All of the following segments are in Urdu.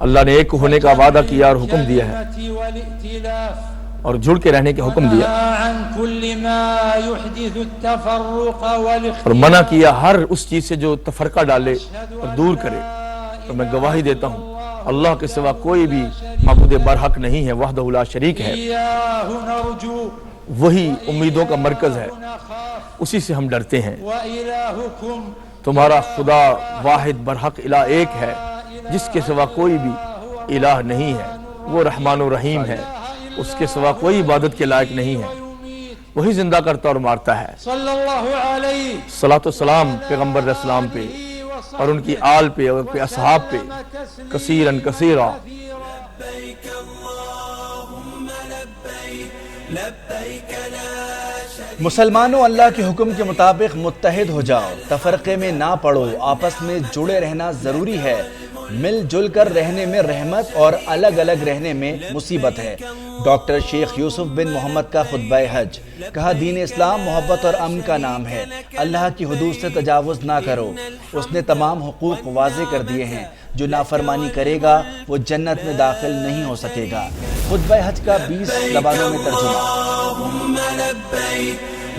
اللہ نے ایک ہونے کا وعدہ کیا اور حکم دیا ہے اور جڑ کے رہنے کا حکم دیا اور منع کیا ہر اس چیز سے جو تفرقہ ڈالے اور دور کرے. اور میں گواہی دیتا ہوں اللہ کے سوا کوئی بھی معبود برحق نہیں ہے، وحدہ لا شریک ہے، وہی امیدوں کا مرکز ہے، اسی سے ہم ڈرتے ہیں. تمہارا خدا واحد برحق الہ ایک ہے، جس کے سوا کوئی بھی الہ نہیں ہے. وہ رحمان و رحیم ہے، اس کے سوا کوئی عبادت کے لائق نہیں ہے. وہی زندہ کرتا اور مارتا ہے. صلاۃ و سلام پیغمبر علیہ السلام پہ اور ان کی آل پہ اور ان کے اصحاب پہ کثیرن کثیرا. مسلمانوں، اللہ کے حکم کے مطابق متحد ہو جاؤ، تفرقے میں نہ پڑو، آپس میں جڑے رہنا ضروری ہے. مل جل کر رہنے میں رحمت اور الگ الگ رہنے میں مصیبت ہے. ڈاکٹر شیخ یوسف بن محمد کا خطبہ حج. کہا دین اسلام محبت اور امن کا نام ہے. اللہ کی حدود سے تجاوز نہ کرو. اس نے تمام حقوق واضح کر دیے ہیں. جو نافرمانی کرے گا وہ جنت میں داخل نہیں ہو سکے گا. خطبہ حج کا 20 زبانوں میں ترجمہ.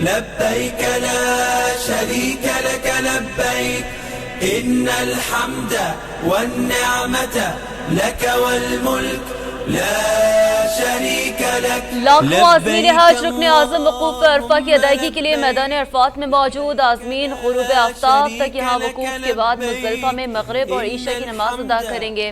لبیک لا شریک لک لبیک ان الحمد والنعمت لک والملک لا شریک لک. لاکھوں عازمین حج رکن اعظم وقوف عرفہ کی ادائیگی کے لیے میدان عرفات میں موجود. عازمین غروب آفتاب تک یہاں وقوف کے بعد مزدلفہ میں مغرب اور عشاء کی نماز ادا کریں گے.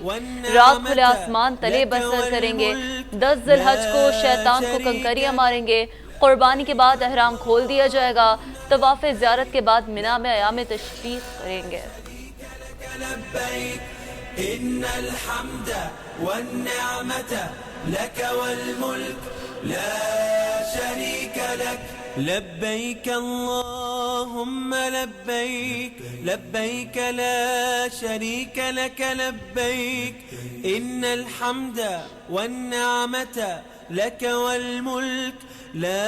رات کھلے آسمان تلے بسر کریں گے. 10 ذی الحج کو شیطان کو کنکریاں ماریں گے. قربانی کے بعد احرام کھول دیا جائے گا. طواف زیارت کے بعد منی میں ایام تشریق کریں گے. ان الحمد والنعمت لك والملك لا شريك لك لبيك اللهم لبيك لبيك لا شريك لك لبيك ان الحمد والنعمة لك والملك لا.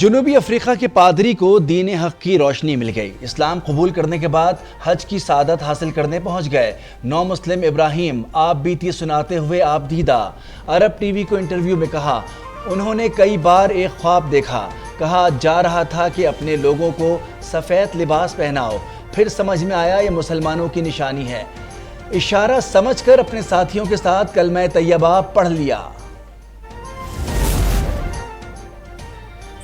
جنوبی افریقہ کے پادری کو دین حق کی روشنی مل گئی. اسلام قبول کرنے کے بعد حج کی سعادت حاصل کرنے پہنچ گئے. نو مسلم ابراہیم آپ بیتی سناتے ہوئے آپ دیدہ. عرب ٹی وی کو انٹرویو میں کہا انہوں نے کئی بار ایک خواب دیکھا. کہا جا رہا تھا کہ اپنے لوگوں کو سفید لباس پہناؤ. پھر سمجھ میں آیا یہ مسلمانوں کی نشانی ہے. اشارہ سمجھ کر اپنے ساتھیوں کے ساتھ کلمہ طیبہ پڑھ لیا.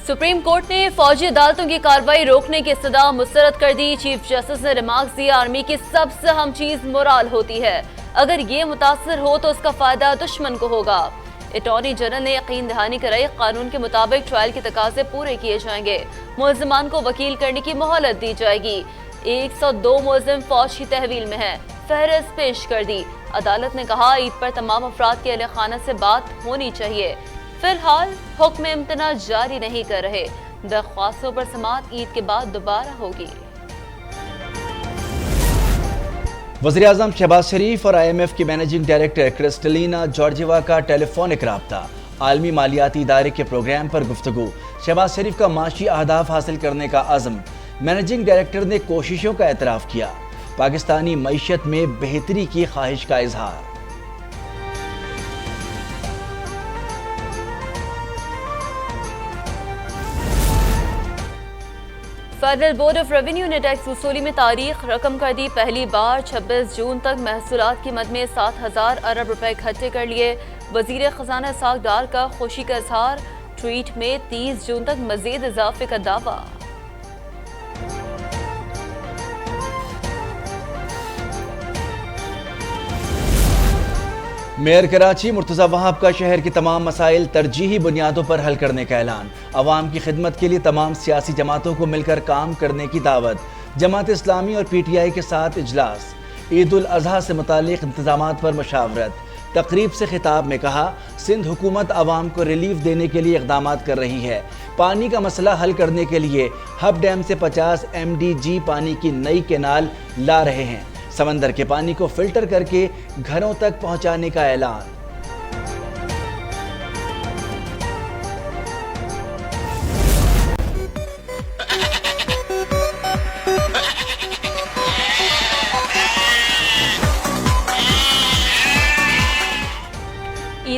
سپریم کورٹ نے فوجی عدالتوں کی کارروائی روکنے کی استدعا مسترد کر دی. چیف جسٹس نے ریمارکس دیا آرمی کی سب سے اہم چیز مورال ہوتی ہے. اگر یہ متاثر ہو تو اس کا فائدہ دشمن کو ہوگا. اٹارنی جنرل نے یقین دہانی کرائی قانون کے مطابق ٹرائل کے تقاضے پورے کیے جائیں گے. ملزمان کو وکیل کرنے کی مہلت دی جائے گی. 102 ملزم فوج کی تحویل میں ہیں. فہرست پیش کر دی. عدالت نے کہا عید پر تمام افراد کے اہل خانہ سے بات ہونی چاہیے. فی الحال حکم امتناع جاری نہیں کر رہے. درخواستوں پر سماعت عید کے بعد دوبارہ ہوگی. وزیر اعظم شہباز شریف اور IMF کی مینیجنگ ڈائریکٹر کرسٹلینا جارجیوا کا ٹیلی فونک رابطہ. عالمی مالیاتی ادارے کے پروگرام پر گفتگو. شہباز شریف کا معاشی اہداف حاصل کرنے کا عزم. مینیجنگ ڈائریکٹر نے کوششوں کا اعتراف کیا. پاکستانی معیشت میں بہتری کی خواہش کا اظہار. فیڈرل بورڈ آف ریونیو نے ٹیکس وصولی میں تاریخ رقم کر دی. پہلی بار 26 جون تک محصولات کی مد میں 7,000 ارب روپے اکٹھے کر لیے. وزیر خزانہ اسحاق ڈار کا خوشی کا اظہار. ٹویٹ میں 30 جون تک مزید اضافے کا دعویٰ. میئر کراچی مرتضی وہاب کا شہر کے تمام مسائل ترجیحی بنیادوں پر حل کرنے کا اعلان. عوام کی خدمت کے لیے تمام سیاسی جماعتوں کو مل کر کام کرنے کی دعوت. جماعت اسلامی اور PTI کے ساتھ اجلاس. عید الاضحیٰ سے متعلق انتظامات پر مشاورت. تقریب سے خطاب میں کہا سندھ حکومت عوام کو ریلیف دینے کے لیے اقدامات کر رہی ہے. پانی کا مسئلہ حل کرنے کے لیے ہب ڈیم سے 50 MDG پانی کی نئی کینال لا رہے ہیں. سمندر کے پانی کو فلٹر کر کے گھروں تک پہنچانے کا اعلان.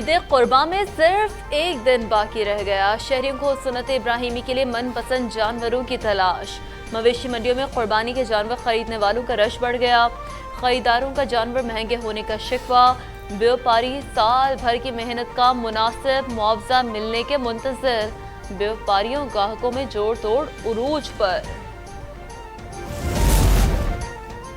عید قرباں میں صرف ایک دن باقی رہ گیا، شہریوں کو سنت ابراہیمی کے لیے من پسند جانوروں کی تلاش۔ مویشی منڈیوں میں قربانی کے جانور خریدنے والوں کا رش بڑھ گیا، خریداروں کا جانور مہنگے ہونے کا شکوہ، بیوپاری سال بھر کی محنت کا مناسب معاوضہ ملنے کے منتظر، بیوپاریوں گاہکوں میں جوڑ توڑ عروج پر۔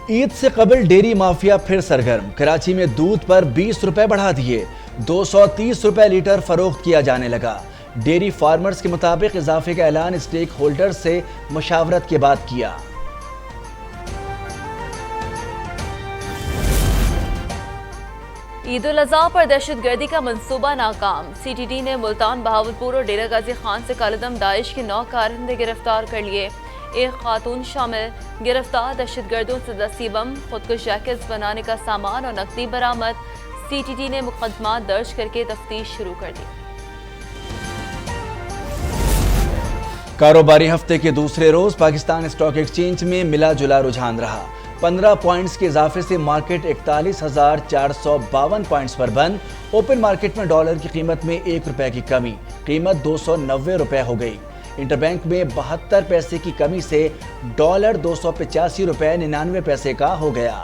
عید سے قبل ڈیری مافیا پھر سرگرم، کراچی میں دودھ پر 20 روپے بڑھا دیے، 230 روپے لیٹر فروخت کیا جانے لگا۔ ڈیری فارمرز کے مطابق اضافے کا اعلان اسٹیک ہولڈر سے مشاورت کے بعد کیا۔ عید الاضحیٰ پر دہشت گردی کا منصوبہ ناکام، سی ٹی ٹی نے ملتان، بہاولپور اور ڈیرہ غازی خان سے کالعدم داعش کے 9 کارندے گرفتار کر لیے، ایک خاتون شامل۔ گرفتار دہشت گردوں سے 10 بم، خودکش جیکٹس بنانے کا سامان اور نقدی برآمد۔ سی ٹی ٹی نے مقدمات درج کر کے تفتیش شروع کر دی۔ کاروباری ہفتے کے دوسرے روز پاکستان اسٹاک ایکسچینج میں ملا جلا رجحان رہا، 15 پوائنٹس کے اضافے سے مارکیٹ 41,452 پوائنٹس پر بند۔ اوپن مارکیٹ میں ڈالر کی قیمت میں 1 روپے کی کمی، قیمت 290 روپے ہو گئی۔ انٹر بینک میں 72 پیسے کی کمی سے ڈالر 285 روپے 99 پیسے کا ہو گیا۔